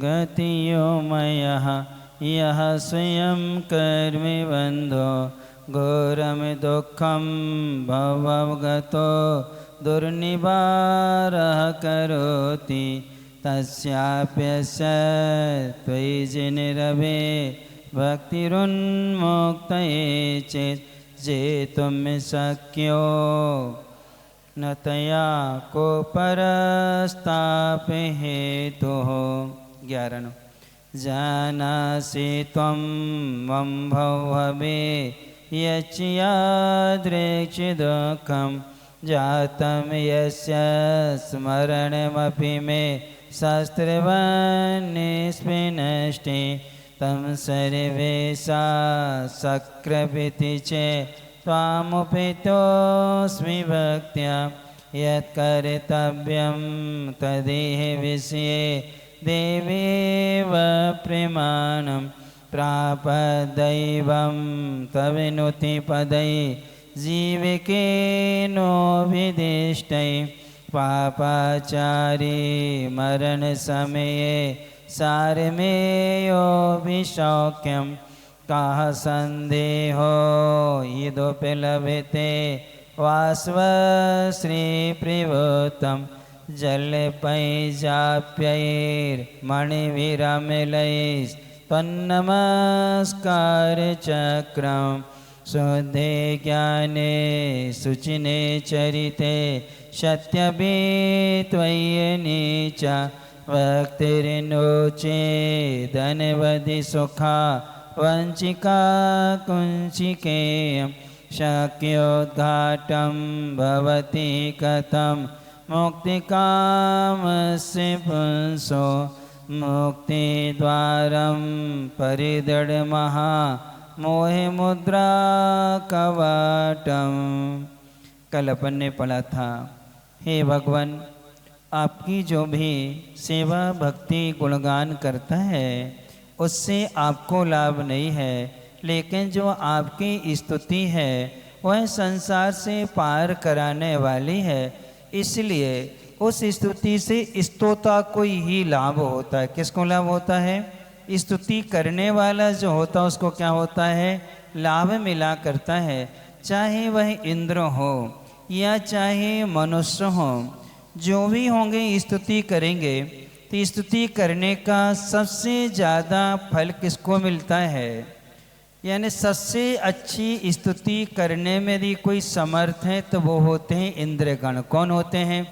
गतियोमयः यः स्वयं कर्मि बन्धो घोरं दुःखं भवगतो दुर्निवारः करोति तस्याप्यस्य त्वयि जिनिरवे भक्तिरुन्मुक्तये चेत् जेतुं शक्यो न तया को परस्तापे हेतुः। 11 जानासि त्वं मम भवे यच्यादृक्षिदुःखं जातं यस्य स्मरणमपि मे शास्त्रवन्निस्मिनष्टे तं सर्वेशा सक्रपिति चेत् त्वामुपेतोऽस्मि भक्त्या यत्कर्तव्यं तदेह विषये देवेव प्रेमाणं प्रापदैवं तविनुति पदै जीविकेनो विदिष्टै पापाचारी मरणसमये सारमेयो विशौक्यं कः सन्देहो इदोपि लभते वास्वश्रीप्रिवृतं जलपैजाप्यैर्मणिभिरमलैस्त्वन्नमस्कारचक्रं शुद्धे ज्ञाने शुचिने चरिते सत्यपि त्वय्यनि च भक्तिर्नोचेदनवधि सुखा वंचिका कुञ्चिकेयं शक्योद्घाटं भवति कथं मुक्तिकामस्य पुंसो मुक्तिद्वारं परिदृढमः मोहमुद्रा कवाटम। कल अपन ने पढ़ा था, हे भगवान, आपकी जो भी सेवा भक्ति गुणगान करता है उससे आपको लाभ नहीं है, लेकिन जो आपकी स्तुति है वह संसार से पार कराने वाली है, इसलिए उस स्तुति से स्तोता को ही लाभ होता है। किसको लाभ होता है? स्तुति करने वाला जो होता है उसको क्या होता है? लाभ मिला करता है। चाहे वह इंद्र हो या चाहे मनुष्य हो, जो भी होंगे स्तुति करेंगे तो स्तुति करने का सबसे ज़्यादा फल किसको मिलता है? यानी सबसे अच्छी स्तुति करने में यदि कोई समर्थ है तो वो होते हैं इंद्रगण। कौन होते हैं?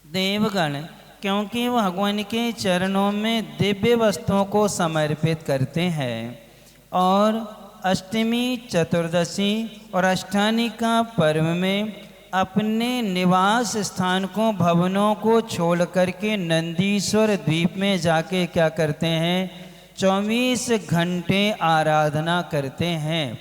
देवगण, क्योंकि वो भगवान के चरणों में दिव्य वस्तुओं को समर्पित करते हैं। और अष्टमी, चतुर्दशी और अष्टानी का पर्व में अपने निवास स्थान को, भवनों को छोड़ करके नंदीश्वर द्वीप में जाके क्या करते हैं? 24 घंटे आराधना करते हैं।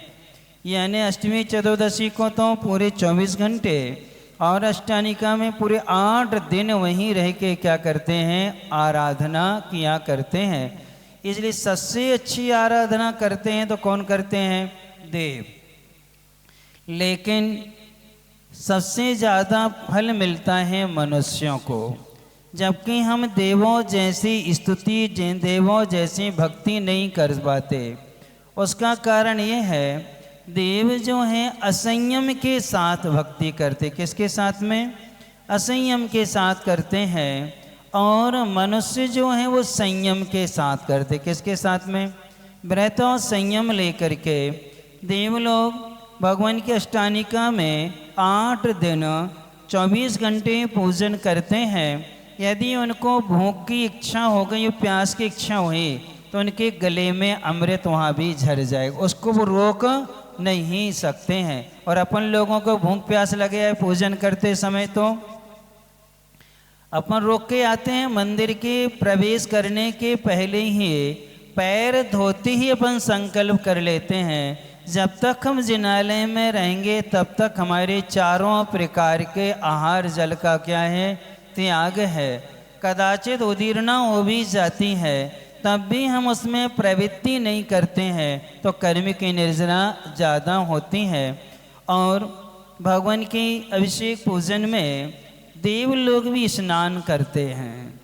यानी अष्टमी चतुर्दशी को तो पूरे 24 घंटे और अष्टानिका में पूरे 8 दिन वहीं रह के क्या करते हैं? आराधना किया करते हैं। इसलिए सबसे अच्छी आराधना करते हैं तो कौन करते हैं? देव। लेकिन सबसे ज़्यादा फल मिलता है मनुष्यों को, जबकि हम देवों जैसी स्तुति, देवों जैसी भक्ति नहीं कर पाते। उसका कारण ये है, देव जो हैं असंयम के साथ भक्ति करते। किसके साथ में? असंयम के साथ करते हैं। और मनुष्य जो हैं वो संयम के साथ करते। किसके साथ में? व्रत और संयम लेकर के देव लोग भगवान की अष्टानिका में 8 दिन 24 घंटे पूजन करते हैं। यदि उनको भूख की इच्छा हो गई, प्यास की इच्छा हुई, तो उनके गले में अमृत वहाँ भी झर जाएगा, उसको वो रोक नहीं सकते हैं। और अपन लोगों को भूख प्यास लगे है पूजन करते समय तो अपन रोक के आते हैं। मंदिर के प्रवेश करने के पहले ही पैर धोते ही अपन संकल्प कर लेते हैं, जब तक हम जिनालय में रहेंगे तब तक हमारे चारों प्रकार के आहार जल का क्या है? त्याग है। कदाचित उदीरना हो भी जाती है तब भी हम उसमें प्रवृत्ति नहीं करते हैं, तो कर्म की निर्जना ज़्यादा होती है। और भगवान की अभिषेक पूजन में देव लोग भी स्नान करते हैं।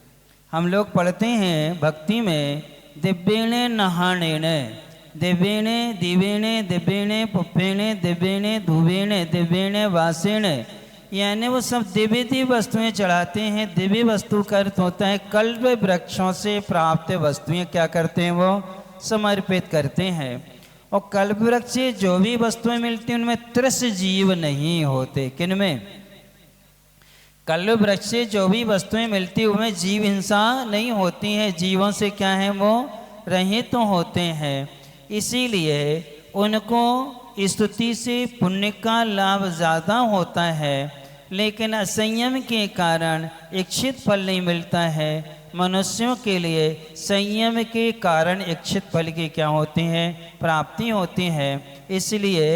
हम लोग पढ़ते हैं भक्ति में दिव्येणे नहाणेणे, दिव्येणे दिवेणे दिव्येणे पुप्पेणे दिव्येणे धुवेणे दिव्येणे वासेणे, यानी वो सब दिव्य दिव्य वस्तुएं चढ़ाते हैं। दिव्य वस्तु का अर्थ होता है कल्प वृक्षों से प्राप्त वस्तुएं क्या करते हैं, वो समर्पित करते हैं। और कल्प वृक्ष से जो भी वस्तुएं मिलती हैं उनमें तृष जीव नहीं होते। किनमें? कल्प वृक्ष से जो भी वस्तुएं मिलती उनमें जीव हिंसा नहीं होती है, जीवों से क्या है वो रहित तो होते हैं। इसीलिए उनको स्तुति से पुण्य का लाभ ज़्यादा होता है, लेकिन असंयम के कारण इच्छित फल नहीं मिलता है। मनुष्यों के लिए संयम के कारण इच्छित फल की क्या होती है, प्राप्ति होती है। इसलिए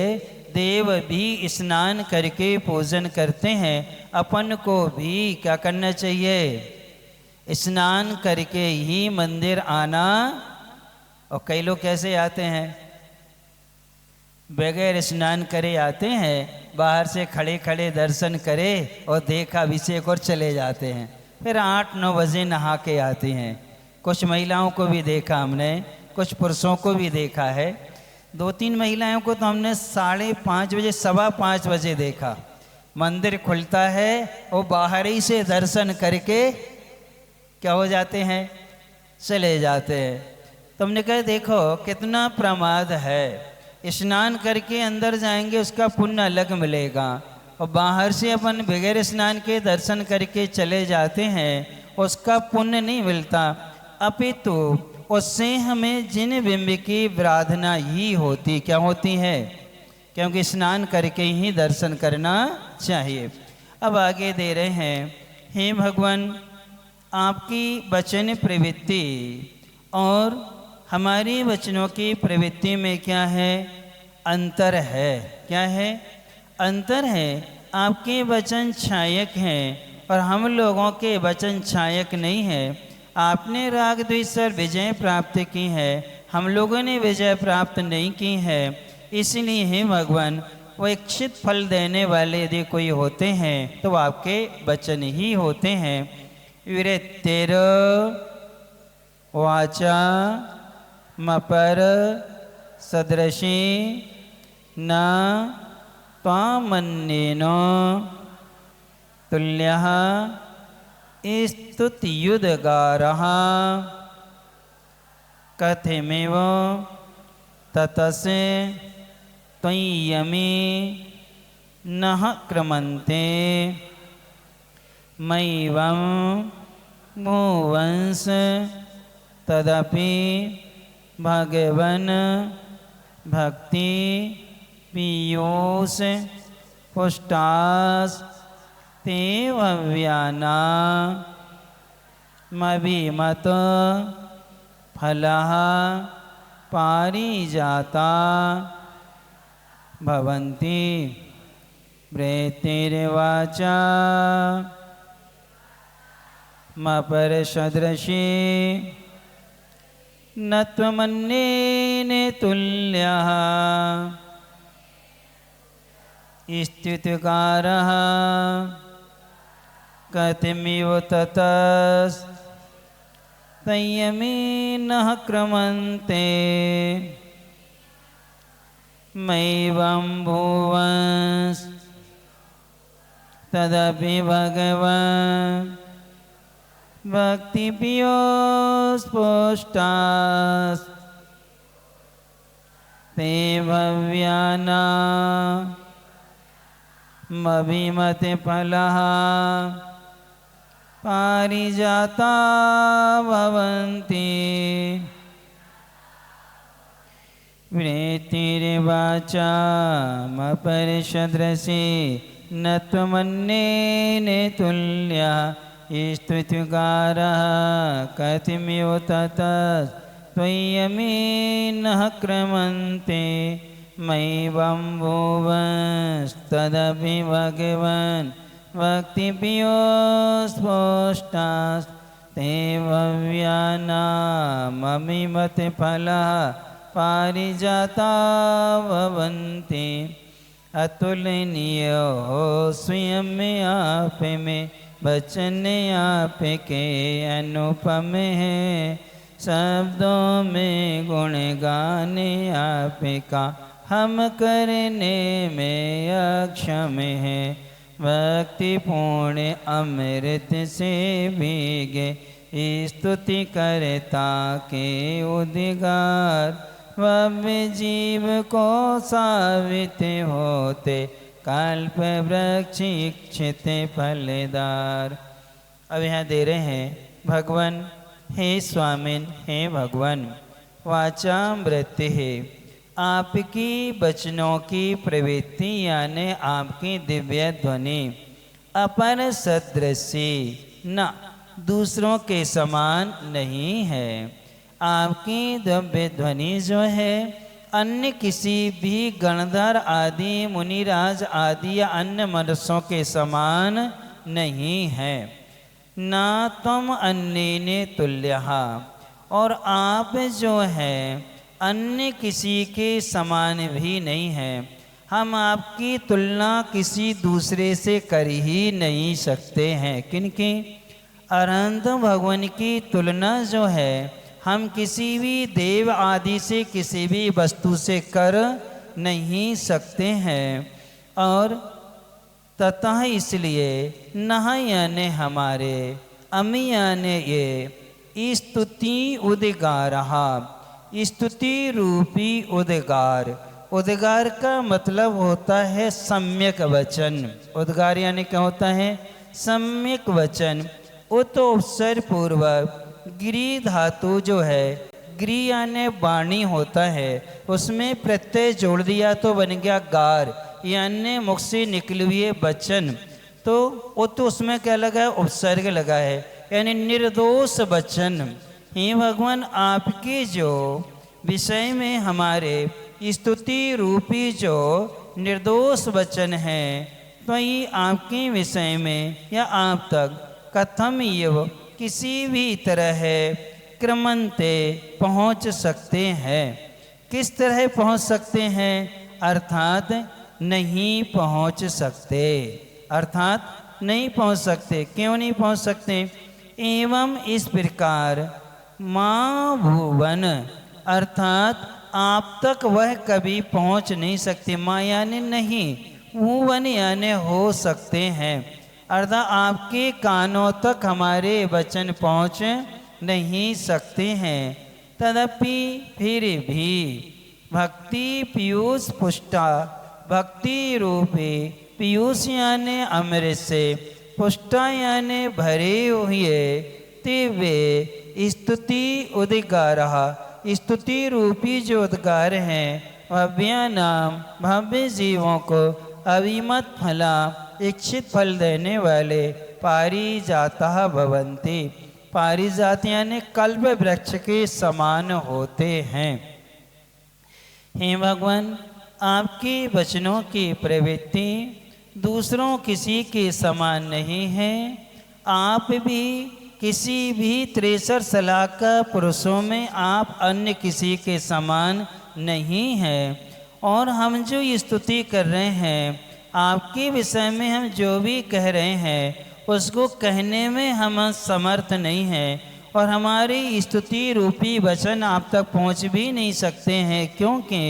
देव भी स्नान करके पूजन करते हैं। अपन को भी क्या करना चाहिए, स्नान करके ही मंदिर आना। और कई लोग कैसे आते हैं, बगैर स्नान करे आते हैं, बाहर से खड़े खड़े दर्शन करे और देखा अभिषेक और चले जाते हैं, फिर 8-9 बजे नहा के आते हैं। कुछ महिलाओं को भी देखा हमने, कुछ पुरुषों को भी देखा है। 2-3 महिलाओं को तो हमने 5:30 बजे 5:15 बजे देखा, मंदिर खुलता है और बाहर ही से दर्शन करके क्या हो जाते हैं, चले जाते हैं। तो हमने कहा देखो कितना प्रमाद है, स्नान करके अंदर जाएंगे उसका पुण्य अलग मिलेगा, और बाहर से अपन बगैर स्नान के दर्शन करके चले जाते हैं उसका पुण्य नहीं मिलता। अपितु उससे हमें जिन बिंब की आराधना ही होती, क्या होती है, क्योंकि स्नान करके ही दर्शन करना चाहिए। अब आगे दे रहे हैं, हे भगवान आपकी वचन प्रवृत्ति और हमारी वचनों की प्रवृत्ति में क्या है, अंतर है। क्या है, अंतर है। आपके वचन छायक हैं और हम लोगों के वचन छायक नहीं हैं। आपने राग द्वेष पर विजय प्राप्त की है, हम लोगों ने विजय प्राप्त नहीं की है। इसलिए हे भगवान वो इच्छित फल देने वाले यदि कोई होते हैं तो आपके वचन ही होते हैं। विरतेर वाचा मपर सदृशी न त्वामन्येन तुल्यः स्तुतियुद्गारः कथमेव ततसे त्वय्यमी नः क्रमन्ते मय्यं भुवंस तदपि भगवन् भक्ति पीयूष पुष्टास ते भव्याना मभिमत फलः पारिजाता भवन्ति प्रेतिर्वाचा मपरसदृशी न त्वमन्येन तुल्यः स्तुतिकारः कथमिव ततस्तय्यमेनः क्रमन्ते मय्यं भुवंस तदपि भगवन् भक्ति पीयूषपुष्टास् ते भव्याना मभिमते फलः पारिजाता भवन्ति प्रेतिर्वाचा मपरिषदृशी न त्वमन्येन तुल्यः स्तुतिकारः कथमिव ततस्त्वय्यमेनः क्रमन्ते मय्यं भुवंस्तदपि भगवन् भक्ति पीयूषपुष्टास्ते भव्यानामभिमते फलः पारिजाता भवन्ति। अतुलनीय हो स्वयं में आप में वचन आपके अनुपम है। शब्दों में गुण गाने आपका हम करने में अक्षम है। भक्ति पूर्ण अमृत से भीगे स्तुति करता के उद्गार। भव्य जीव को सावित होते कल्प वृक्ष इच्छित फलदार। अब यहाँ दे रहे हैं भगवान हे स्वामिन हे भगवान वाचामृत है आपकी वचनों की प्रवृत्ति यानी आपकी दिव्य ध्वनि अपर सदृशी न दूसरों के समान नहीं है। आपकी दिव्य ध्वनि जो है अन्य किसी भी गणधर आदि मुनिराज आदि या अन्य मनुष्यों के समान नहीं है। ना तुम अन्य तुल्यः और आप जो है अन्य किसी के समान भी नहीं है। हम आपकी तुलना किसी दूसरे से कर ही नहीं सकते हैं। किनकी? अनंत भगवान की तुलना जो है हम किसी भी देव आदि से किसी भी वस्तु से कर नहीं सकते हैं। और ततः इसलिए नह यानी हमारे अमी यानी ये स्तुति उद्गार स्तुति रूपी उद्गार। उद्गार का मतलब होता है सम्यक वचन। उद्गार यानी क्या होता है? सम्यक वचन। उत उपसर्ग पूर्वक गिरी धातु जो है गिरी यानी वाणी होता है उसमें प्रत्यय जोड़ दिया तो बन गया गार यानी मुख से निकले हुए वचन। तो उत उसमें क्या लगा है? उपसर्ग लगा है यानी निर्दोष वचन। हे भगवान आपके जो विषय में हमारे स्तुति रूपी जो निर्दोष वचन है तो ये आपके विषय में या आप तक कथम एव किसी भी तरह क्रमंते पहुँच सकते हैं। किस तरह पहुँच सकते हैं? अर्थात नहीं पहुँच सकते। अर्थात नहीं पहुँच सकते। क्यों नहीं पहुँच सकते? एवं इस प्रकार माँ भुवन अर्थात आप तक वह कभी पहुँच नहीं सकते। माँ यानी नहीं, भुवन यानी हो सकते हैं। अर्थात आपके कानों तक हमारे वचन पहुँच नहीं सकते हैं। तदपि फिर भी भक्ति पीयूष पुष्टा भक्ति रूपी पीयूष यानी अमृत से पुष्टा यानी भरे हुए दिव्य स्तुति उद्गार स्तुति रूपी जो उद्गार हैं भव्य नाम भव्य जीवों को अभिमत फला इच्छित फल देने वाले पारिजाता भवन्ति। पारिजात यानी कल्प वृक्ष के समान होते हैं। हे भगवान आपके वचनों की प्रवृत्ति दूसरों किसी के समान नहीं है। आप भी किसी भी 63 सलाका पुरुषों में आप अन्य किसी के समान नहीं है। और हम जो स्तुति कर रहे हैं आपके विषय में हम जो भी कह रहे हैं उसको कहने में हम समर्थ नहीं हैं और हमारी स्तुति रूपी वचन आप तक पहुंच भी नहीं सकते हैं क्योंकि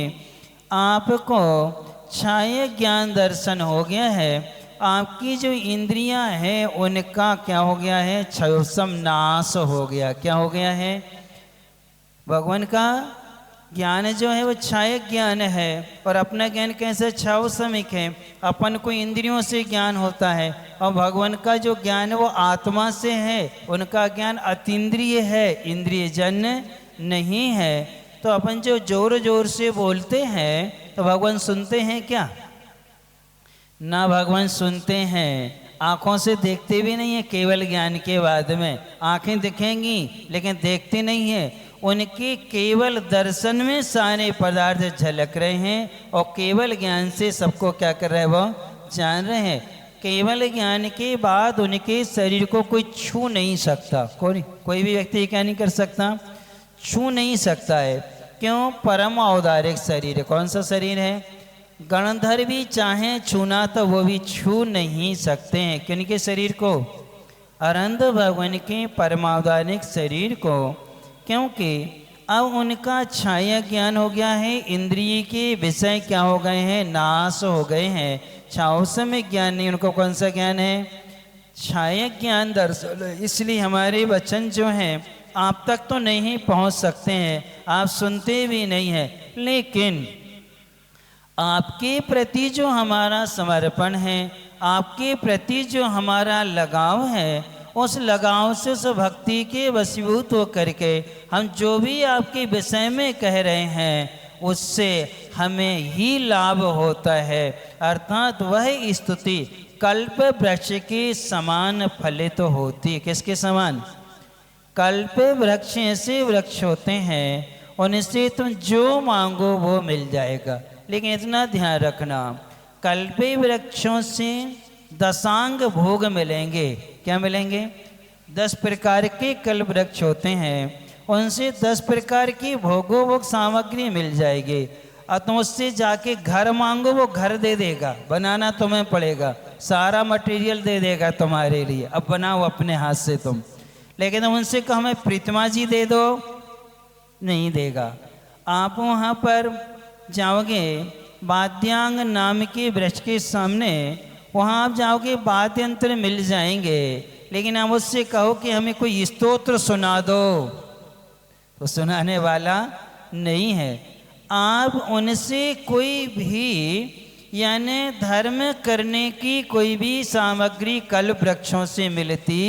आपको छाया ज्ञान दर्शन हो गया है। आपकी जो इंद्रियां हैं उनका क्या हो गया है? क्षयोसम नाश हो गया। क्या हो गया है? भगवान का ज्ञान जो है वो छाया ज्ञान है और अपना ज्ञान कैसे क्षयोसमिक है। अपन को इंद्रियों से ज्ञान होता है और भगवान का जो ज्ञान है वो आत्मा से है। उनका ज्ञान अतीन्द्रिय है, इंद्रिय जन्य नहीं है। तो अपन जो जोर जोर से बोलते हैं तो भगवान सुनते हैं क्या? ना भगवान सुनते हैं। आँखों से देखते भी नहीं है। केवल ज्ञान के बाद में आँखें दिखेंगी लेकिन देखते नहीं है। उनके केवल दर्शन में सारे पदार्थ झलक रहे हैं और केवल ज्ञान से सबको क्या कर रहे हैं? वो जान रहे हैं। केवल ज्ञान के बाद उनके शरीर को कोई छू नहीं सकता। कोई भी व्यक्ति क्या नहीं कर सकता? छू नहीं सकता है। क्यों? परम औदारिक शरीर है। कौन सा शरीर है? गणधर भी चाहें छूना तो वो भी छू नहीं सकते हैं। किनके शरीर को? अरंद भगवान के परमावधानिक शरीर को, क्योंकि अब उनका छाया ज्ञान हो गया है, इंद्रिय के विषय क्या हो गए हैं, नाश हो गए हैं। छाओ समय ज्ञान नहीं, उनको कौन सा ज्ञान है, छाया ज्ञान दर्शन। इसलिए हमारे वचन जो हैं आप तक तो नहीं पहुंच सकते हैं, आप सुनते भी नहीं हैं, लेकिन आपके प्रति जो हमारा समर्पण है, आपके प्रति जो हमारा लगाव है, उस लगाव से, उस भक्ति के वशीभूत होकर के हम जो भी आपके विषय में कह रहे हैं उससे हमें ही लाभ होता है। अर्थात वह स्तुति कल्प वृक्ष के समान फलित तो होती। किसके समान, कल्प वृक्ष ऐसे वृक्ष होते हैं उनसे तुम जो मांगो वो मिल जाएगा। लेकिन इतना ध्यान रखना, कल्पे वृक्षों से दशांग भोग मिलेंगे। क्या मिलेंगे, 10 प्रकार के कल्प वृक्ष होते हैं, उनसे 10 प्रकार की भोगोपभोग सामग्री मिल जाएगी। और तुम उससे जाके घर मांगो, वो घर दे देगा, बनाना तुम्हें पड़ेगा, सारा मटेरियल दे देगा तुम्हारे लिए, अब बनाओ अपने हाथ से तुम। लेकिन तुम उनसे कहो हमें प्रीतमा जी दे दो, नहीं देगा। आप वहाँ पर जाओगे वाद्यांग नाम के वृक्ष के सामने, वहाँ आप जाओगे वाद्य यंत्र मिल जाएंगे, लेकिन आप उससे कहो कि हमें कोई स्तोत्र सुना दो, तो सुनाने वाला नहीं है। आप उनसे कोई भी यानी धर्म करने की कोई भी सामग्री कल्प वृक्षों से मिलती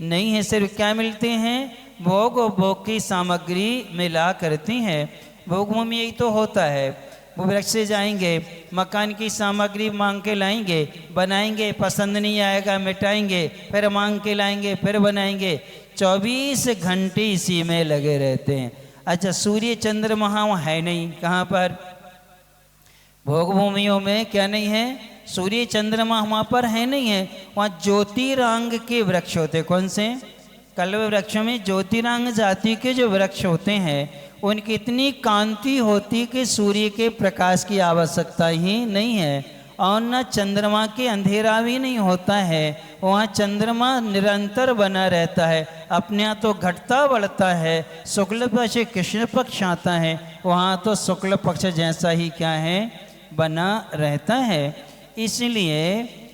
नहीं है। सिर्फ क्या मिलते हैं, भोग और भोग की सामग्री मिला करती हैं। भोग में यही तो होता है, वो वृक्ष से जाएंगे, मकान की सामग्री मांग के लाएंगे, बनाएंगे, पसंद नहीं आएगा मिटाएंगे, फिर मांग के लाएंगे, फिर बनाएंगे, 24 घंटे इसी में लगे रहते हैं। अच्छा, सूर्य चंद्रमा वहाँ है नहीं, कहाँ पर, भोग भूमियों में क्या नहीं है, सूर्य चंद्रमा वहाँ पर है नहीं है। वहाँ ज्योतिरांग के वृक्ष होते, कौन से, कल्प वृक्षों में ज्योतिरांग जाति के जो वृक्ष होते हैं उनकी इतनी कांति होती कि सूर्य के प्रकाश की आवश्यकता ही नहीं है, और न चंद्रमा के अंधेरा भी नहीं होता है। वहाँ चंद्रमा निरंतर बना रहता है, अपने यहाँ तो घटता बढ़ता है। शुक्ल पक्ष से कृष्ण पक्ष आता है, वहाँ तो शुक्ल पक्ष जैसा ही क्या है, बना रहता है। इसलिए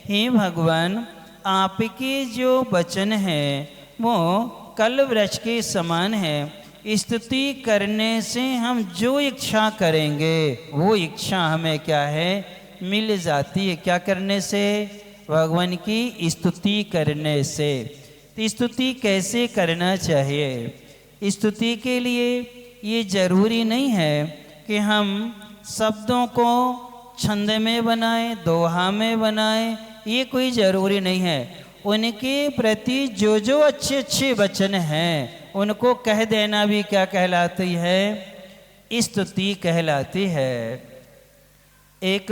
हे भगवान, आपके जो वचन हैं वो कल्प वृक्ष के समान है। स्तुति करने से हम जो इच्छा करेंगे वो इच्छा हमें क्या है, मिल जाती है। क्या करने से, भगवान की स्तुति करने से। तो स्तुति कैसे करना चाहिए, स्तुति के लिए ये जरूरी नहीं है कि हम शब्दों को छंद में बनाएं, दोहा में बनाएं, ये कोई ज़रूरी नहीं है। उनके प्रति जो जो अच्छे अच्छे वचन हैं उनको कह देना भी क्या कहलाती है, स्तुति कहलाती है। एक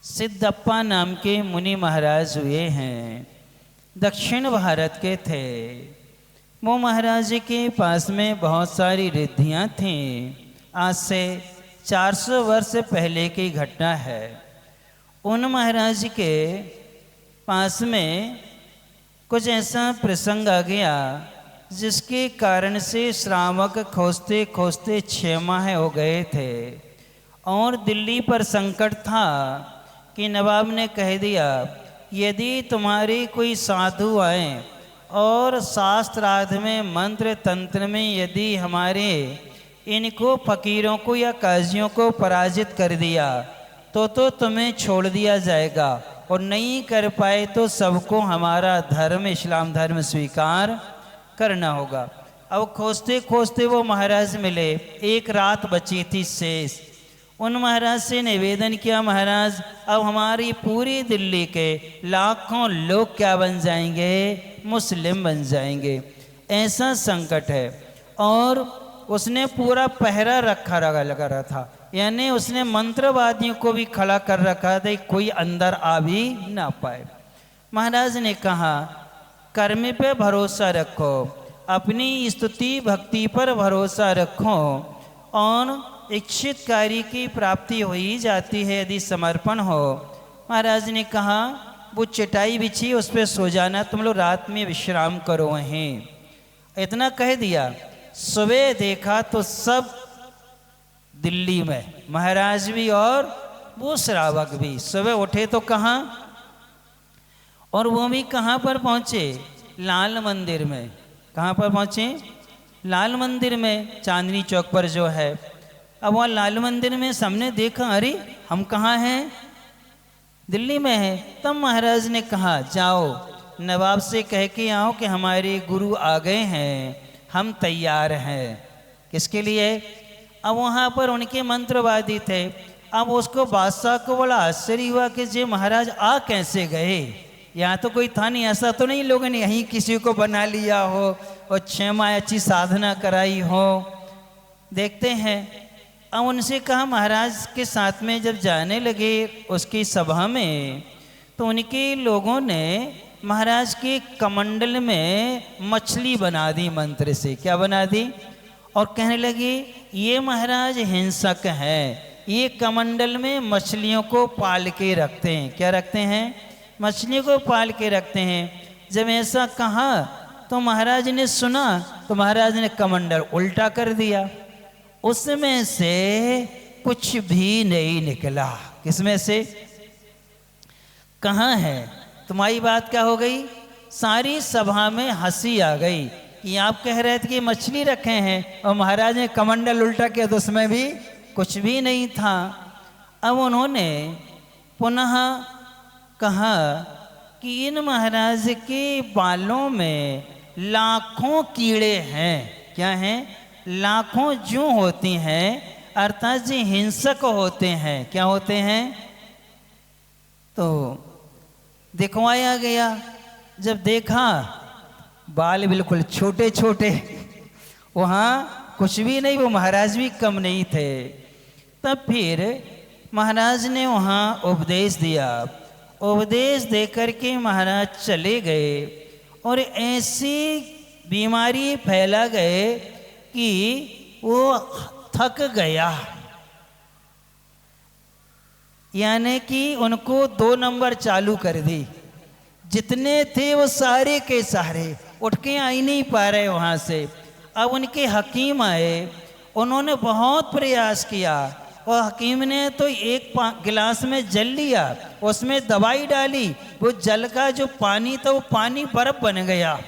सिद्धप्पा नाम के मुनि महाराज हुए हैं, दक्षिण भारत के थे। वो महाराज जी के पास में बहुत सारी रिद्धियाँ थीं। आज से 400 वर्ष पहले की घटना है। उन महाराज जी के पास में कुछ ऐसा प्रसंग आ गया जिसके कारण से श्रावक खोजते खोजते 6 माह हो गए थे, और दिल्ली पर संकट था कि नवाब ने कह दिया यदि तुम्हारे कोई साधु आए और शास्त्रार्थ में मंत्र तंत्र में यदि हमारे इनको फकीरों को या काजियों को पराजित कर दिया तो तुम्हें छोड़ दिया जाएगा, और नहीं कर पाए तो सबको हमारा धर्म इस्लाम धर्म स्वीकार करना होगा। अब खोजते खोजते वो महाराज मिले, एक रात बची थी शेष। उन महाराज से निवेदन किया, महाराज अब हमारी पूरी दिल्ली के लाखों लोग क्या बन जाएंगे, मुस्लिम बन जाएंगे, ऐसा संकट है। और उसने पूरा पहरा रखा लगा रहा था, यानी उसने मंत्रवादियों को भी खड़ा कर रखा था, कोई अंदर आ भी ना पाए। महाराज ने कहा कर्म पे भरोसा रखो, अपनी स्तुति भक्ति पर भरोसा रखो, और इच्छित कार्य की प्राप्ति हो ही जाती है यदि समर्पण हो। महाराज ने कहा वो चटाई बिछी उस पर सो जाना, तुम लोग रात में विश्राम करो वहीं। इतना कह दिया। सुबह देखा तो सब दिल्ली में, महाराज भी और वो श्रावक भी सुबह उठे तो कहाँ, और वो भी कहाँ पर पहुँचे, लाल मंदिर में। कहाँ पर पहुँचे, लाल मंदिर में, चांदनी चौक पर जो है। अब वहाँ लाल मंदिर में सबने देखा, अरे हम कहाँ हैं, दिल्ली में है। तब महाराज ने कहा जाओ नवाब से कह के आओ कि हमारे गुरु आ गए हैं, हम तैयार हैं। किसके लिए, अब वहाँ पर उनके मंत्रवादी थे। अब उसको बादशाह को बड़ा आश्चर्य हुआ कि जे महाराज आ कैसे गए, यहाँ तो कोई था नहीं, ऐसा तो नहीं लोगों ने यहीं किसी को बना लिया हो और 6 माह अच्छी साधना कराई हो। देखते हैं। अब उनसे कहा, महाराज के साथ में जब जाने लगे उसकी सभा में, तो उनके लोगों ने महाराज के कमंडल में मछली बना दी मंत्र से। क्या बना दी, और कहने लगे ये महाराज हिंसक हैं, ये कमंडल में मछलियों को पाल के रखते हैं। क्या रखते हैं, मछलियों को पाल के रखते हैं। जब ऐसा कहा तो महाराज ने सुना, तो महाराज ने कमंडल उल्टा कर दिया। उसमें से कुछ भी नहीं निकला। किसमें से, कहाँ है, तुम्हारी बात क्या हो गई, सारी सभा में हंसी आ गई कि आप कह रहे थे कि मछली रखे हैं और महाराज ने कमंडल उल्टा किया तो उसमें भी कुछ भी नहीं था। अब उन्होंने पुनः कहा कि इन महाराज के बालों में लाखों कीड़े हैं। क्या हैं, लाखों जू होती हैं, अर्थात जी हिंसक होते हैं। क्या होते हैं, तो दिखवाया गया। जब देखा बाल बिल्कुल छोटे छोटे, वहाँ कुछ भी नहीं, वो महाराज भी कम नहीं थे। तब फिर महाराज ने वहाँ उपदेश दिया। उपदेश दे करके महाराज चले गए और ऐसी बीमारी फैला गए कि वो थक गया, यानी कि उनको 2 नंबर चालू कर दी। जितने थे वो सारे के सारे उठ के आ ही नहीं पा रहे वहाँ से। अब उनके हकीम आए, उन्होंने बहुत प्रयास किया और हकीम ने तो एक गिलास में जल लिया, उसमें दवाई डाली, वो जल का जो पानी था वो पानी बर्फ बन गया।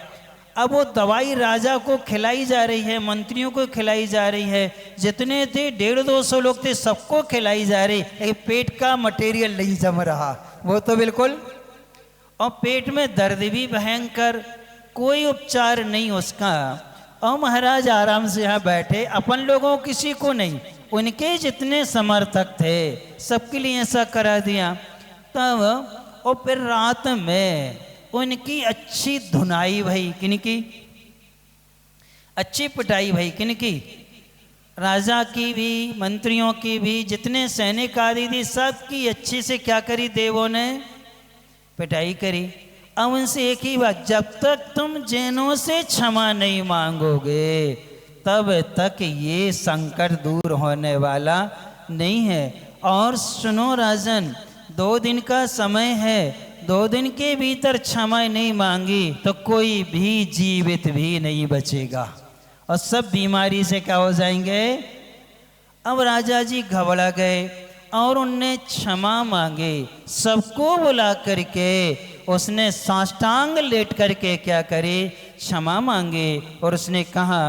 अब वो दवाई राजा को खिलाई जा रही है, मंत्रियों को खिलाई जा रही है, जितने थे 150-200 लोग थे सबको खिलाई जा रही है। पेट का मटेरियल नहीं जम रहा, वो तो बिल्कुल, और पेट में दर्द भी भयंकर, कोई उपचार नहीं उसका। और महाराज आराम से यहाँ बैठे, अपन लोगों किसी को नहीं, उनके जितने समर्थक थे सबके लिए ऐसा करा दिया। तब और फिर रात में उनकी अच्छी धुनाई भई, किनकी, अच्छी पिटाई भई, किनकी, राजा की भी, मंत्रियों की भी, जितने सैनिक आदि थी सबकी अच्छी से क्या करी, देवों ने पिटाई करी। अब उनसे एक ही बात, जब तक तुम जैनों से क्षमा नहीं मांगोगे तब तक ये संकट दूर होने वाला नहीं है। और सुनो राजन, 2 दिन का समय है, 2 दिन के भीतर क्षमा नहीं मांगी तो कोई भी जीवित भी नहीं बचेगा और सब बीमारी से क्या हो जाएंगे। अब राजा जी घबरा गए और उनने क्षमा मांगे। सबको बुला करके उसने साष्टांग लेट करके क्या करे, क्षमा मांगे। और उसने कहा,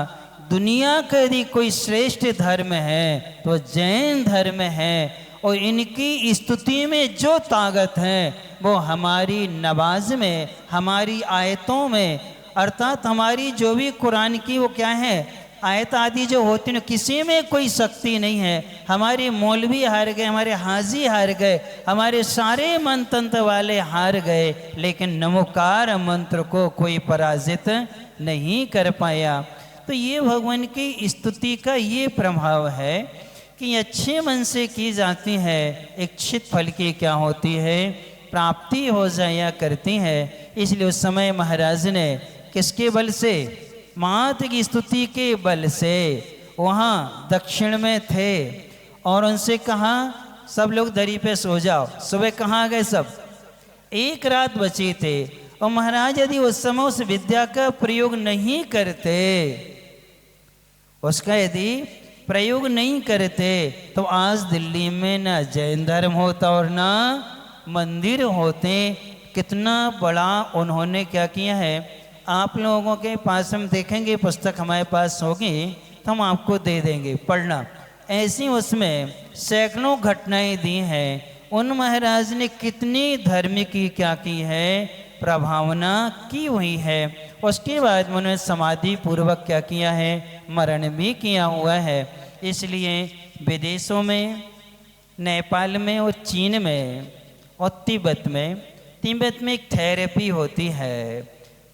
दुनिया का यदि कोई श्रेष्ठ धर्म है तो जैन धर्म है, और इनकी स्तुति में जो ताकत है वो हमारी नमाज में, हमारी आयतों में, अर्थात हमारी जो भी कुरान की वो क्या है आयत आदि जो होती हैं, किसी में कोई शक्ति नहीं है। हमारे मौलवी हार गए, हमारे हाजी हार गए, हमारे सारे मंत्र तंत्र वाले हार गए, लेकिन नमोकार मंत्र को कोई पराजित नहीं कर पाया। तो ये भगवान की स्तुति का ये प्रभाव है कि अच्छे मन से की जाती है, इच्छित फल की क्या होती है, प्राप्ति हो जाया करती है। इसलिए उस समय महाराज ने किसके बल से, माता की स्तुति के बल से वहाँ दक्षिण में थे और उनसे कहा सब लोग दरी पे सो जाओ। सुबह कहाँ गए सब, एक रात बचे थे और महाराज यदि उस समय उस विद्या का प्रयोग नहीं करते, उसका यदि प्रयोग नहीं करते तो आज दिल्ली में ना जैन धर्म होता और ना मंदिर होते। कितना बड़ा उन्होंने क्या किया है। आप लोगों के पास हम देखेंगे, पुस्तक हमारे पास होगी तो हम आपको दे देंगे पढ़ना। ऐसी उसमें सैकड़ों घटनाएं दी हैं। उन महाराज ने कितनी धर्म की क्या की है, प्रभावना की हुई है। उसके बाद उन्होंने समाधि पूर्वक क्या किया है, मरण भी किया हुआ है। इसलिए विदेशों में, नेपाल में और चीन में और तिब्बत में एक थेरेपी होती है।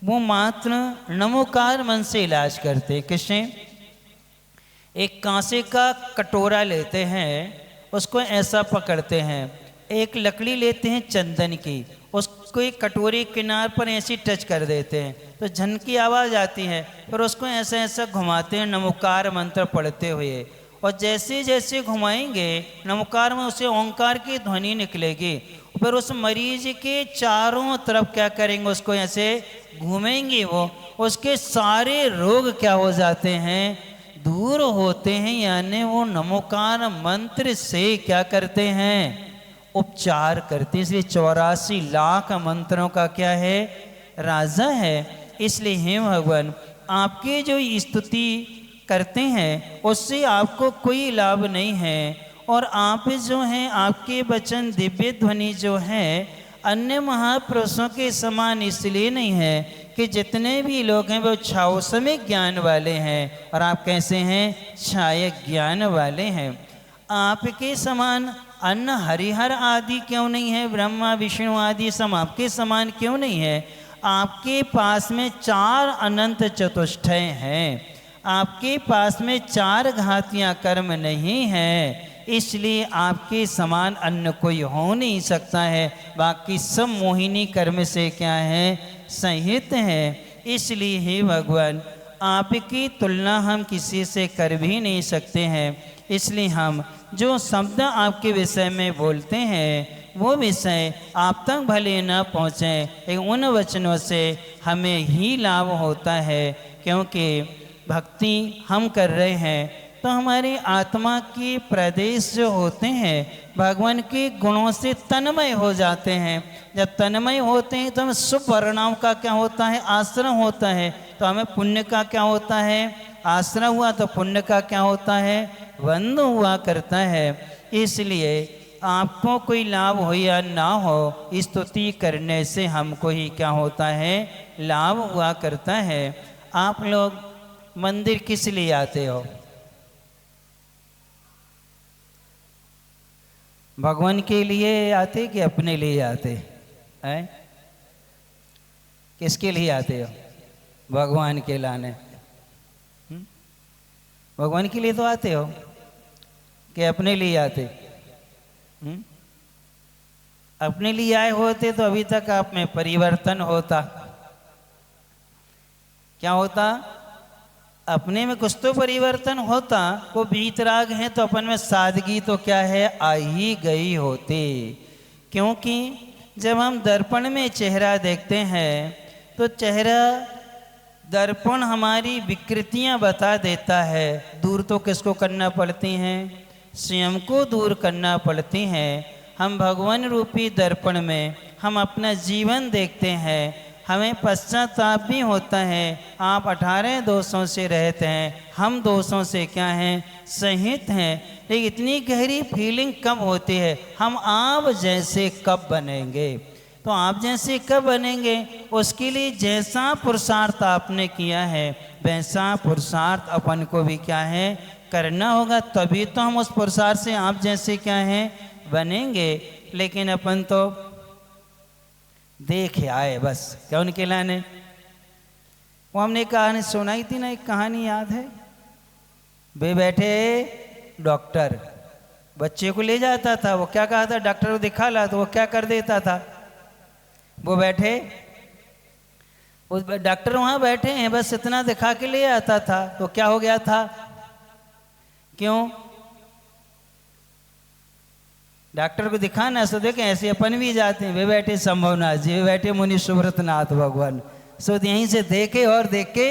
वो मात्र नमोकार मन से इलाज करते। किससे? एक कांसे का कटोरा लेते हैं, उसको ऐसा पकड़ते हैं, एक लकड़ी लेते हैं चंदन की, उसको एक कटोरे किनार पर ऐसी टच कर देते हैं तो झन की आवाज़ आती है। फिर उसको ऐसा ऐसा घुमाते हैं नमोकार मंत्र पढ़ते हुए, और जैसे जैसे घुमाएंगे नमोकार में उसे ओंकार की ध्वनि निकलेगी। फिर उस मरीज के चारों तरफ क्या करेंगे, उसको ऐसे घूमेंगे, वो उसके सारे रोग क्या हो जाते हैं, दूर होते हैं। यानी वो नमोकार मंत्र से क्या करते हैं, उपचार करते हैं। इसलिए 84 लाख मंत्रों का क्या है, राजा है। इसलिए हे भगवान, आपकी जो स्तुति करते हैं उससे आपको कोई लाभ नहीं है। और आप जो हैं, आपके वचन दिव्य ध्वनि जो है अन्य महापुरुषों के समान इसलिए नहीं है कि जितने भी लोग हैं वो छावसमिक ज्ञान वाले हैं, और आप कैसे हैं, छायक ज्ञान वाले हैं। आपके समान अन्न हरिहर आदि क्यों नहीं है, ब्रह्मा विष्णु आदि सब आपके समान क्यों नहीं है। आपके पास में 4 अनंत चतुष्टय हैं, आपके पास में 4 घातियाँ कर्म नहीं हैं। इसलिए आपके समान अन्न कोई हो नहीं सकता है। बाकी सब मोहिनी कर्म से क्या है, संहित है। इसलिए हे भगवान, आपकी तुलना हम किसी से कर भी नहीं सकते हैं। इसलिए हम जो शब्द आपके विषय में बोलते हैं वो विषय आप तक भले न पहुँचे, लेकिन उन वचनों से हमें ही लाभ होता है। क्योंकि भक्ति हम कर रहे हैं तो हमारी आत्मा के प्रदेश जो होते हैं भगवान के गुणों से तन्मय हो जाते हैं। जब तन्मय होते हैं तो हमें शुभ परिणाम का क्या होता है, आश्रय होता है। तो हमें पुण्य का क्या होता है, आश्रय हुआ तो पुण्य का क्या होता है, बंध हुआ करता है। इसलिए आपको कोई लाभ हो या ना हो, स्तुति करने से हमको ही क्या होता है, लाभ हुआ करता है। आप लोग मंदिर किस लिए आते हो? भगवान के लिए आते कि अपने लिए आते हैं? किसके लिए आते हो? भगवान के लाने। भगवान के लिए तो आते हो कि अपने लिए आते? अपने लिए आए होते तो अभी तक आप में परिवर्तन होता। क्या होता? अपने में कुछ तो परिवर्तन होता। वो वीतराग है तो अपन में सादगी तो क्या है, आ ही गई होती। क्योंकि जब हम दर्पण में चेहरा देखते हैं तो चेहरा दर्पण हमारी विकृतियां बता देता है। दूर तो किसको करना पड़ती हैं, स्वयं को दूर करना पड़ती हैं। हम भगवान रूपी दर्पण में हम अपना जीवन देखते हैं, हमें पश्चाताप भी होता है। आप 18 दोषों से रहते हैं, हम दोषों से क्या हैं, संहित हैं। लेकिन इतनी गहरी फीलिंग कब होती है, हम आप जैसे कब बनेंगे। तो आप जैसे कब बनेंगे, उसके लिए जैसा पुरुषार्थ आपने किया है वैसा पुरुषार्थ अपन को भी क्या है, करना होगा। तभी तो हम उस पुरुषार्थ से आप जैसे क्या हैं, बनेंगे। लेकिन अपन तो देख आए बस। क्या उनके लाने? वो हमने कहानी सुनाई थी ना, एक कहानी याद है? वे बैठे डॉक्टर बच्चे को ले जाता था। वो क्या कहा था, डॉक्टर को दिखा ला, तो वो क्या कर देता था, वो बैठे, उस डॉक्टर वहां बैठे हैं, बस इतना दिखा के ले आता था। तो क्या हो गया था? क्यों? डॉक्टर को दिखाना सो देखें ऐसे अपन भी जाते हैं, वे बैठे संभवनाथ जी, वे बैठे मुनि सुब्रतनाथ भगवान, सो यहीं से देखे और देख के,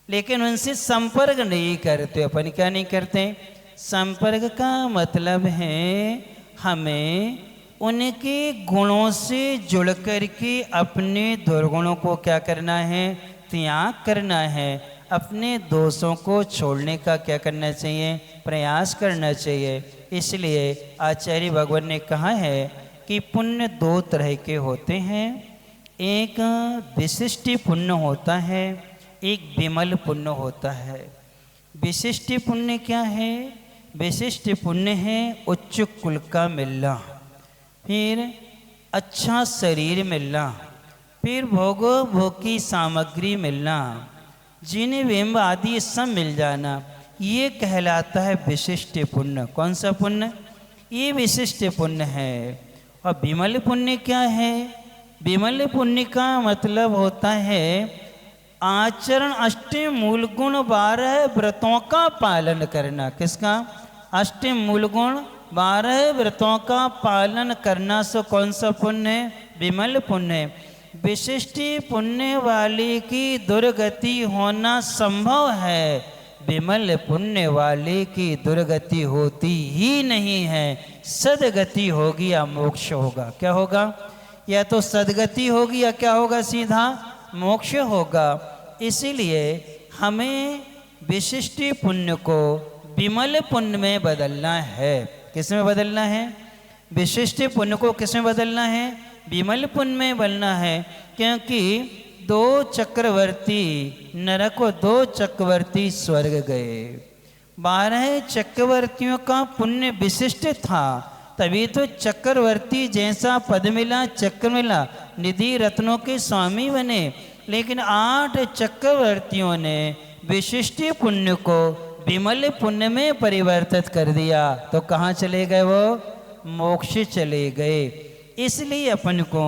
लेकिन उनसे संपर्क नहीं करते। अपन क्या नहीं करते? संपर्क का मतलब है हमें उनके गुणों से जुड़ कर के अपने दुर्गुणों को क्या करना है? त्याग करना है। अपने दोषों को छोड़ने का क्या करना चाहिए? प्रयास करना चाहिए। इसलिए आचार्य भगवान ने कहा है कि पुण्य दो तरह के होते हैं, एक विशिष्ट पुण्य होता है, एक विमल पुण्य होता है। विशिष्ट पुण्य क्या है? विशिष्ट पुण्य है उच्च कुल का मिलना, फिर अच्छा शरीर मिलना, फिर भोगो भोग की सामग्री मिलना, जिन्हें बिंब आदि सब मिल जाना, ये कहलाता है विशिष्ट पुण्य। कौन सा पुण्य? ये विशिष्ट पुण्य है। और विमल पुण्य क्या है? विमल पुण्य का मतलब होता है आचरण अष्टम मूल गुण 12 व्रतों का पालन करना। किसका? अष्टम मूल गुण 12 व्रतों का पालन करना। सो कौन सा पुण्य है? विमल पुण्य। विशिष्ट पुण्य वाले की दुर्गति होना संभव है, विमल पुण्य वाले की दुर्गति होती ही नहीं है। सदगति होगी या मोक्ष होगा। क्या होगा? या तो सदगति होगी या क्या होगा? सीधा मोक्ष होगा। इसीलिए हमें विशिष्ट पुण्य को विमल पुण्य में बदलना है। किस में बदलना है? विशिष्ट पुण्य को किस में बदलना है? विमल पुण्य में बदलना है। क्योंकि 2 चक्रवर्ती नरक और 2 चक्रवर्ती स्वर्ग गए। 12 चक्रवर्तियों का पुण्य विशिष्ट था, तभी तो चक्रवर्ती जैसा पद मिला, चक्र मिला, निधि रत्नों के स्वामी बने। लेकिन 8 चक्रवर्तियों ने विशिष्ट पुण्य को विमल पुण्य में परिवर्तित कर दिया, तो कहाँ चले गए? वो मोक्ष चले गए। इसलिए अपन को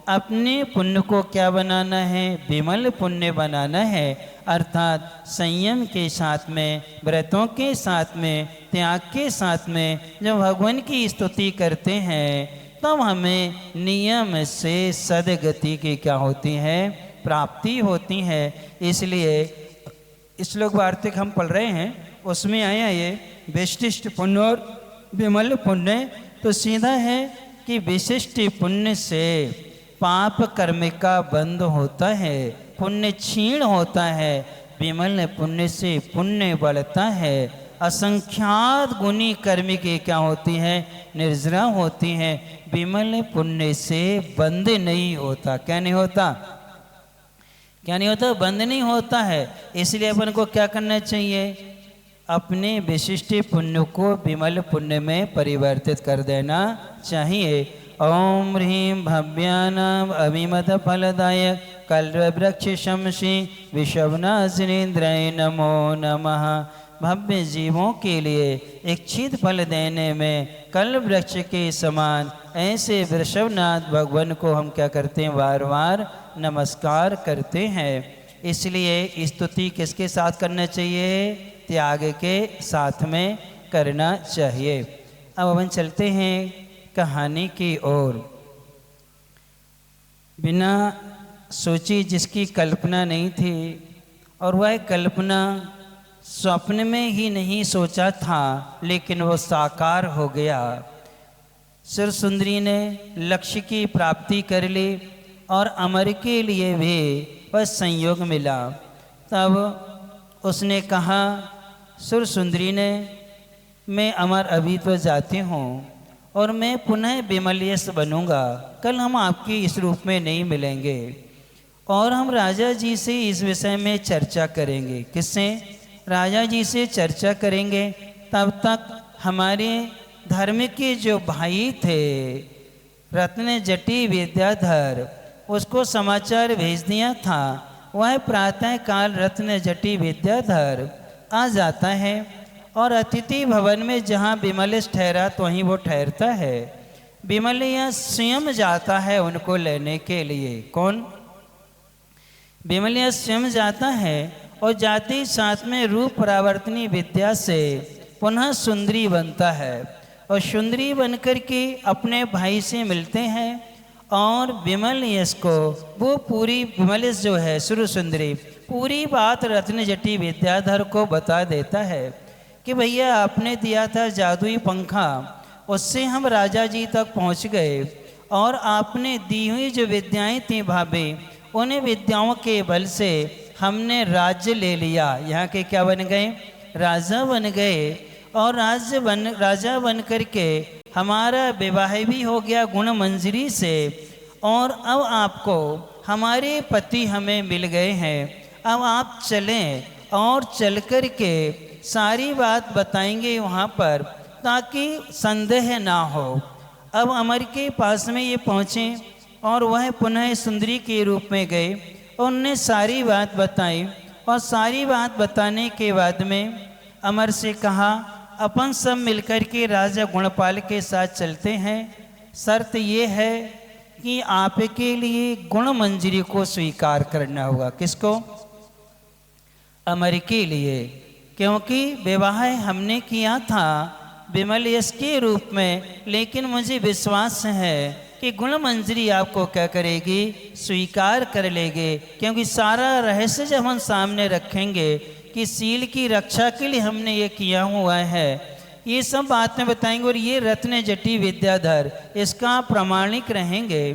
अपने पुण्य को क्या बनाना है? विमल पुण्य बनाना है। अर्थात संयम के साथ में, व्रतों के साथ में, त्याग के साथ में जब भगवान की स्तुति करते हैं तब हमें नियम से सदगति की क्या होती है? प्राप्ति होती है। इसलिए श्लोक वार्तिक हम पढ़ रहे हैं, उसमें आया ये विशिष्ट पुण्य और विमल पुण्य। तो सीधा है कि विशिष्ट पुण्य से पाप कर्म का बंध होता है, पुण्य क्षीण होता है। विमल पुण्य से पुण्य बढ़ता है। असंख्यात गुणी कर्म की क्या होती है? निर्जरा होती है। विमल पुण्य से बंध नहीं होता। क्या नहीं होता? क्या नहीं होता? बंद नहीं होता है। इसलिए अपन को क्या करना चाहिए? अपने विशिष्ट पुण्य को विमल पुण्य में परिवर्तित कर देना चाहिए। ओम ह्रीं भव्यानाम अभिमत फलदायक कल्पवृक्ष शमशी विषवनाशिनीन्द्राय नमो नमः। भव्य जीवों के लिए इच्छित फल देने में कल्प वृक्ष के समान ऐसे वृषभनाथ भगवान को हम क्या करते हैं? बार बार नमस्कार करते हैं। इसलिए स्तुति किसके साथ करना चाहिए? त्याग के साथ में करना चाहिए। अब अपन चलते हैं कहानी की ओर। बिना सोची जिसकी कल्पना नहीं थी, और वह कल्पना स्वप्न में ही नहीं सोचा था, लेकिन वो साकार हो गया। सुर सुंदरी ने लक्ष्य की प्राप्ति कर ली और अमर के लिए भी वह संयोग मिला। तब उसने कहा, सुर सुंदरी ने, मैं अमर अभी तो जाती हूँ और मैं पुनः विमलयस बनूंगा। कल हम आपकी इस रूप में नहीं मिलेंगे और हम राजा जी से इस विषय में चर्चा करेंगे। किससे? राजा जी से चर्चा करेंगे। तब तक हमारे धर्म के जो भाई थे रत्न जटी विद्याधर, उसको समाचार भेज दिया था। वह प्रातः काल रत्न जटी विद्याधर आ जाता है और अतिथि भवन में जहाँ विमलेश ठहरा तो वहीं वो ठहरता है। विमलया स्वयं जाता है उनको लेने के लिए। कौन? विमलया स्वयं जाता है और जाते ही साथ में रूप परावर्तनी विद्या से पुनः सुंदरी बनता है। और सुंदरी बनकर के अपने भाई से मिलते हैं और विमल यश को वो पूरी विमल यश जो है सुर सुंदरी पूरी बात रत्न जटी विद्याधर को बता देता है कि भैया आपने दिया था जादुई पंखा, उससे हम राजा जी तक पहुंच गए और आपने दी हुई जो विद्याएं थी भाभी, उन विद्याओं के बल से हमने राज्य ले लिया। यहाँ के क्या बन गए? राजा बन गए। और राजा बन करके हमारा विवाह भी हो गया गुण मंजरी से। और अब आपको हमारे पति हमें मिल गए हैं, अब आप चलें और चल कर के सारी बात बताएंगे वहाँ पर, ताकि संदेह ना हो। अब अमर के पास में ये पहुँचे और वह पुनः सुंदरी के रूप में गए। उनने सारी बात बताई और सारी बात बताने के बाद में अमर से कहा अपन सब मिलकर के राजा गुणपाल के साथ चलते हैं। शर्त ये है कि आपके लिए गुण मंजरी को स्वीकार करना होगा। किसको? अमर के लिए, क्योंकि विवाह हमने किया था विमल यश के रूप में, लेकिन मुझे विश्वास है कि गुण मंजरी आपको क्या करेगी? स्वीकार कर लेगी। क्योंकि सारा रहस्य जब हम सामने रखेंगे कि सील की रक्षा के लिए हमने ये किया हुआ है, ये सब बातें बताएंगे और ये रत्न जटी विद्याधर इसका प्रमाणिक रहेंगे।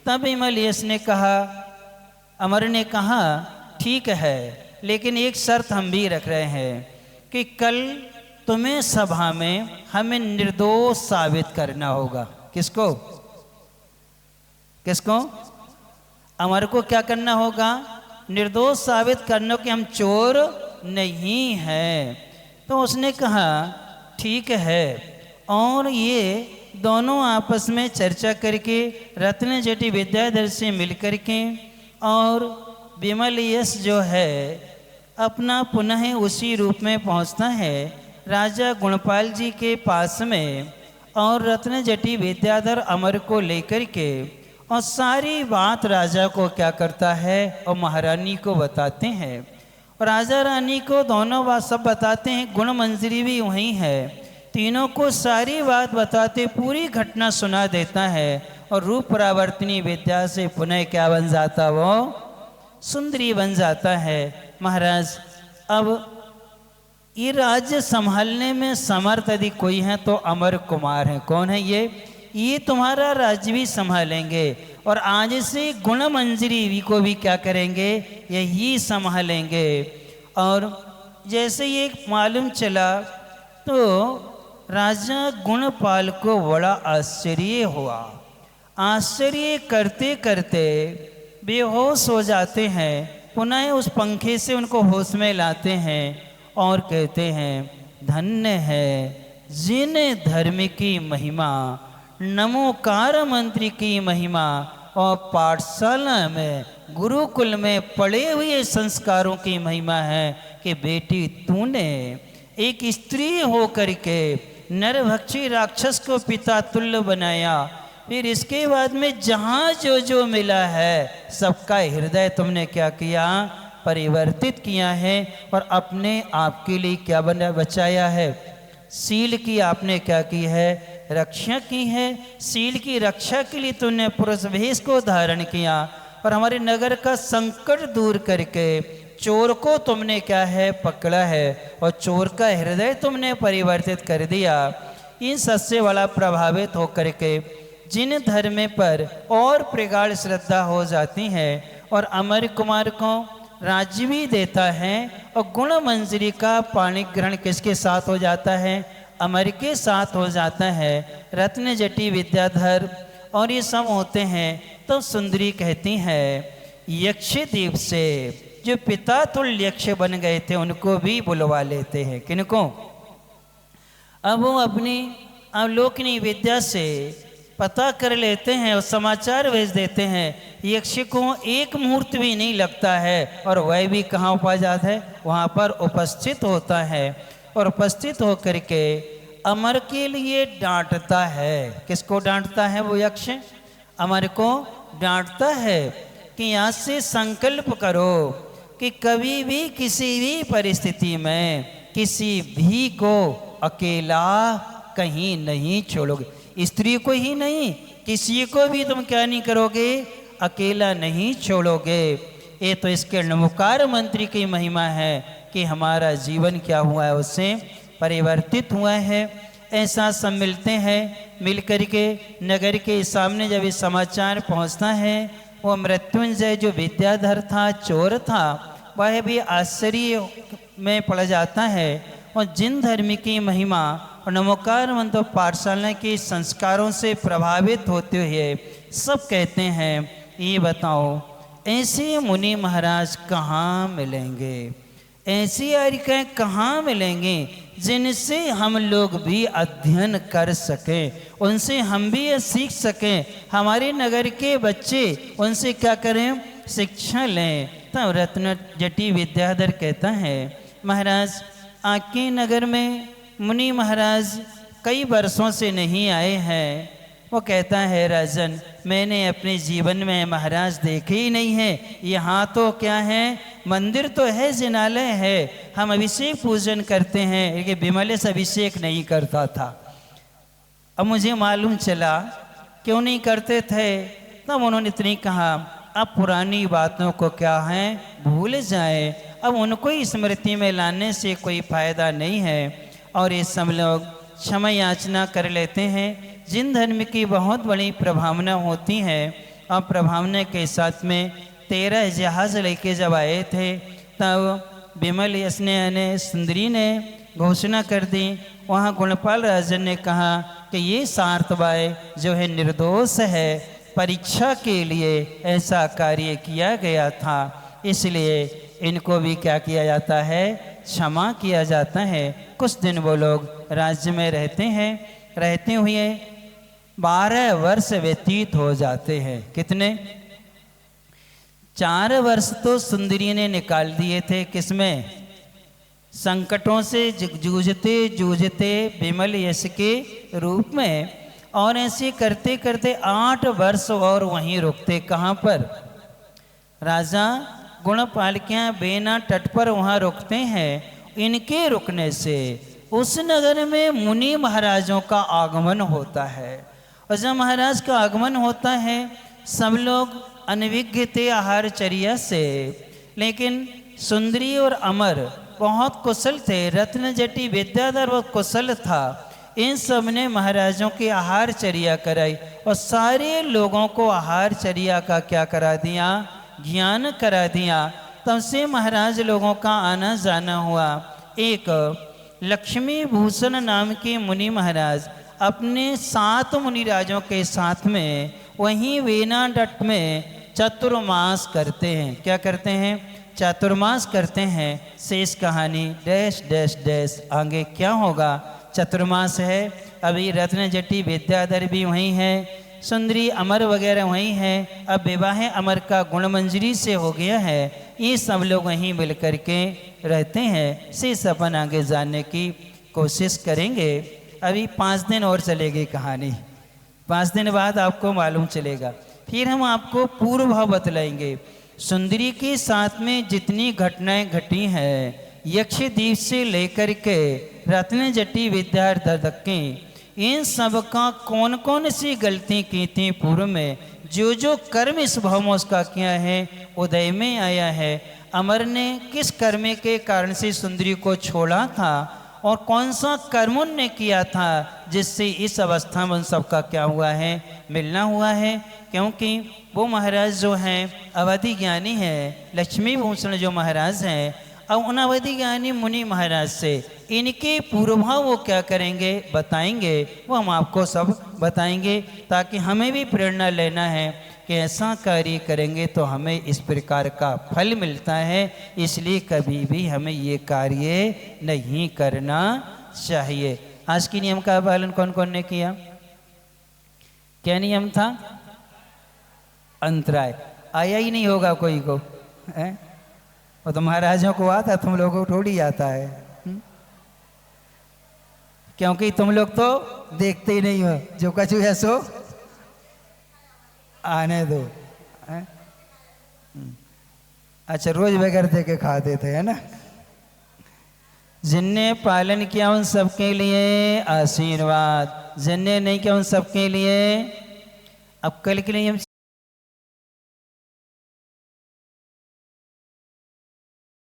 तब विमल यश ने कहा, अमर ने कहा ठीक है, लेकिन एक शर्त हम भी रख रहे हैं कि कल तुम्हें सभा में हमें निर्दोष साबित करना होगा। किसको? किसको? अमर को क्या करना होगा? निर्दोष साबित करना कि हम चोर नहीं हैं। तो उसने कहा ठीक है। और ये दोनों आपस में चर्चा करके रत्न जटी विद्याधर से मिल कर के और विमल यश जो है अपना पुनः उसी रूप में पहुंचता है राजा गुणपाल जी के पास में। और रत्न जटी विद्याधर अमर को लेकर के और सारी बात राजा को क्या करता है और महारानी को बताते हैं। और राजा रानी को दोनों बात सब बताते हैं। गुण मंजरी भी वहीं है, तीनों को सारी बात बताते पूरी घटना सुना देता है। और रूप परावर्तनी विद्या से पुनः क्या बन जाता? वो सुंदरी बन जाता है। महाराज अब ये राज्य संभालने में समर्थ यदि कोई है तो अमर कुमार है। कौन है ये तुम्हारा राज्य भी संभालेंगे और आज से गुण मंजरी को भी क्या करेंगे? यही संभालेंगे। और जैसे ये मालूम चला तो राजा गुणपाल को बड़ा आश्चर्य हुआ। आश्चर्य करते करते बेहोश हो जाते हैं। पुनः उस पंखे से उनको होश में लाते हैं और कहते हैं धन्य है जिन धर्म की महिमा, नमोकार मंत्री की महिमा और पाठशाला में गुरुकुल में पढ़े हुए संस्कारों की महिमा है कि बेटी तूने एक स्त्री होकर के नरभक्षी राक्षस को पिता तुल्य बनाया। फिर इसके बाद में जहाँ जो जो मिला है सबका हृदय तुमने क्या किया? परिवर्तित किया है और अपने आप के लिए क्या बना बचाया है? सील की आपने क्या की है? रक्षा की है। सील की रक्षा के लिए तुमने पुरुष वेश को धारण किया और हमारे नगर का संकट दूर करके चोर को तुमने क्या है? पकड़ा है और चोर का हृदय तुमने परिवर्तित कर दिया। इन सबसे वाला प्रभावित होकर के जिन धर्म पर और प्रगाढ़ श्रद्धा हो जाती है और अमर कुमार को राज्य भी देता है और गुण मंजरी का पाणी ग्रहण किसके साथ हो जाता है? अमर के साथ हो जाता है। रत्न जटी विद्याधर और ये सब होते हैं। तो सुंदरी कहती है यक्ष देव से जो पिता तुल्य यक्ष बन गए थे उनको भी बुलवा लेते हैं। किनको? अब वो अपनी अवलोकनी विद्या से पता कर लेते हैं और समाचार भेज देते हैं। यक्ष को एक मुहूर्त भी नहीं लगता है और वह भी कहाँ उपस्थित है? वहाँ पर उपस्थित होता है और उपस्थित होकर के अमर के लिए डांटता है। किसको डांटता है वो यक्ष? अमर को डांटता है कि यहाँ से संकल्प करो कि कभी भी किसी भी परिस्थिति में किसी भी को अकेला कहीं नहीं छोड़ोगे। स्त्री को ही नहीं, किसी को भी तुम क्या नहीं करोगे, अकेला नहीं छोड़ोगे। ये तो इसके नमोकार मंत्री की महिमा है कि हमारा जीवन क्या हुआ है, उससे परिवर्तित हुआ है। ऐसा सब मिलते हैं, मिल करके नगर के सामने जब ये समाचार पहुंचता है, वो मृत्युंजय जो विद्याधर था, चोर था, वह भी आश्चर्य में पड़ जाता है। और जिन धर्म की महिमा और नमोकार मंत्र पाठशाला के संस्कारों से प्रभावित होते हुए सब कहते हैं, ये बताओ ऐसे मुनि महाराज कहाँ मिलेंगे, ऐसी आर्यिकाएँ कहाँ मिलेंगे जिनसे हम लोग भी अध्ययन कर सकें, उनसे हम भी ये सीख सकें, हमारे नगर के बच्चे उनसे क्या करें, शिक्षा लें। तब रत्न जटी विद्याधर कहता है, महाराज आपके नगर में मुनि महाराज कई वर्षों से नहीं आए हैं। वो कहता है, राजन मैंने अपने जीवन में महाराज देखे ही नहीं है। यहाँ तो क्या है, मंदिर तो है, जिनालय है, हम अभिषेक पूजन करते हैं, लेकिन विमले से अभिषेक नहीं करता था। अब मुझे मालूम चला क्यों नहीं करते थे, तब उन्होंने इतनी कहा, अब पुरानी बातों को क्या है भूल जाए, अब उनको ही स्मृति में लाने से कोई फायदा नहीं है। और ये सब लोग क्षमा याचना कर लेते हैं। जिन धर्म की बहुत बड़ी प्रभावना होती है, और प्रभावना के साथ में 13 जहाज लेके जब आए थे, तब विमल यसने ने सुंदरी ने घोषणा कर दी। वहाँ गुणपाल राजन ने कहा कि ये सार्थबाई जो है निर्दोष है, परीक्षा के लिए ऐसा कार्य किया गया था, इसलिए इनको भी क्या किया जाता है, क्षमा किया जाता है। कुछ दिन वो लोग राज्य में रहते हैं, रहते हुए 12 वर्ष व्यतीत हो जाते हैं। कितने, 4 वर्ष तो सुंदरी ने निकाल दिए थे, किसमें, संकटों से जूझते जूझते विमल यश के रूप में। और ऐसे करते करते 8 वर्ष और वहीं रुकते, कहाँ पर, राजा गुणपाल के यहाँ बेना तट पर वहाँ रुकते हैं। इनके रुकने से उस नगर में मुनि महाराजों का आगमन होता है। और जब महाराज का आगमन होता है, सब लोग अनभिज्ञ थे आहारचर्या से, लेकिन सुंदरी और अमर बहुत कुशल थे। रत्न जटी विद्याधर वो कुशल था। इन सब ने महाराजों की आहारचर्या कराई और सारे लोगों को आहारचर्या का क्या करा दिया, ज्ञान करा दिया। तब से महाराज लोगों का आना जाना हुआ। एक लक्ष्मी भूषण नाम के मुनि महाराज अपने 7 मुनिराजों के साथ में वहीं वेनाडट में चतुर्मास करते हैं। क्या करते हैं, चतुर्मास करते हैं। शेष कहानी डैश डैश डैश, आगे क्या होगा। चतुर्मास है, अभी रत्न जटी विद्याधर भी वहीं है, सुंदरी अमर वगैरह वहीं है। अब विवाह अमर का गुणमंजरी से हो गया है। ये सब लोग वहीं मिल कर के रहते हैं। शेष अपन आगे जानने की कोशिश करेंगे। अभी 5 दिन और चलेगी कहानी, 5 दिन बाद आपको मालूम चलेगा। फिर हम आपको पूर्व भाव बतलाएंगे। सुंदरी के साथ में जितनी घटनाएं घटी हैं, यक्षद्वीप से लेकर के रत्न जटी विद्याधर तक की, इन सब का कौन कौन सी गलती की थी पूर्व में, जो जो कर्म इस भाव में उसका किया है, उदय में आया है। अमर ने किस कर्म के कारण से सुंदरी को छोड़ा था और कौन सा कर्म उनने किया था जिससे इस अवस्था में उन सबका क्या हुआ है, मिलना हुआ है। क्योंकि वो महाराज जो हैं अवधि ज्ञानी हैं, लक्ष्मी भूषण जो महाराज हैं, अब उन अवधि ज्ञानी मुनि महाराज से इनके पूर्वभाव वो क्या करेंगे बताएंगे। वो हम आपको सब बताएंगे ताकि हमें भी प्रेरणा लेना है कि ऐसा कार्य करेंगे तो हमें इस प्रकार का फल मिलता है। इसलिए कभी भी हमें ये कार्य नहीं करना चाहिए। आज की नियम का पालन कौन कौन ने किया, क्या नियम था, अंतराय आया ही नहीं होगा कोई को है? वो तो महाराजों को आता, तुम लोगों को थोड़ी आता है। क्योंकि तुम लोग तो देखते ही नहीं हो, जो कछु है सो आने दो है? अच्छा, रोज बगैर दे के खाते थे, है ना। जिनने पालन किया उन सबके लिए आशीर्वाद, जिनने नहीं किया उन सबके लिए। अब कल के लिए हम